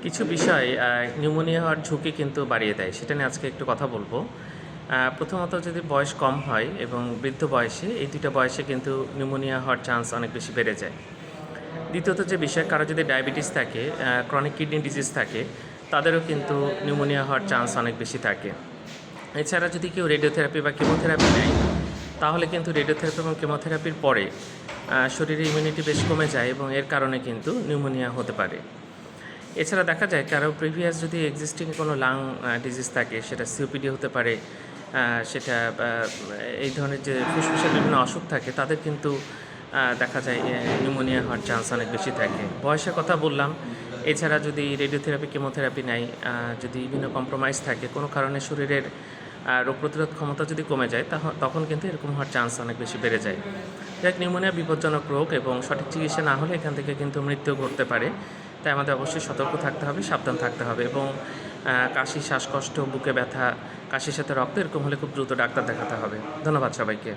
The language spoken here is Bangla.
কিছু বিষয় নিউমোনিয়া হওয়ার ঝুঁকি কিন্তু বাড়িয়ে দেয়। সেটা নিয়ে আজকে একটু কথা বলবো। প্রথমত যদি বয়স কম হয় এবং বৃদ্ধ বয়সে, এই ২ টা বয়সে কিন্তু নিউমোনিয়া হওয়ার চান্স অনেক বেশি বেড়ে যায়। দ্বিতীয়ত যে বিষয়, কারো যদি ডায়াবেটিস থাকে, ক্রনিক কিডনি ডিজিজ থাকে, তাদেরও কিন্তু নিউমোনিয়া হওয়ার চান্স অনেক বেশি থাকে। এছাড়া যদি কেউ রেডিওথেরাপি বা কেমোথেরাপি নেয়, তাহলে কিন্তু রেডিওথেরাপি এবং কেমোথেরাপির পরে শরীরে ইমিউনিটি বেশ কমে যায় এবং এর কারণে কিন্তু নিউমোনিয়া হতে পারে। এছাড়া দেখা যায় কারো প্রিভিয়াস যদি এক্সিস্টিং কোনো লাং ডিজিজ থাকে, সেটা সিওপিডি হতে পারে, সেটা এই ধরনের যে ফুসফুসের বিভিন্ন অসুখ থাকে, তাদের কিন্তু দেখা যায় নিউমোনিয়া হওয়ার চান্স অনেক বেশি থাকে। বয়সের কথা বললাম। এছাড়া যদি রেডিওথেরাপি কেমোথেরাপি নেয়, যদি ইমিউনো কম্প্রোমাইজ থাকে, কোনো কারণে শরীরের রোগ প্রতিরোধ ক্ষমতা যদি কমে যায়, তখন কিন্তু এরকম হওয়ার চান্স অনেক বেশি বেড়ে যায়। যাক, নিউমোনিয়া বিপজ্জনক রোগ এবং সঠিক চিকিৎসা না হলে এখান থেকে কিন্তু মৃত্যু ঘটতে পারে। তাই আমাদের অবশ্যই সতর্ক থাকতে হবে, সাবধান থাকতে হবে এবং কাশি, শ্বাসকষ্ট, বুকে ব্যথা, কাশির সাথে রক্ত এরকম হলে খুব দ্রুত ডাক্তার দেখাতে হবে। ধন্যবাদ সবাইকে।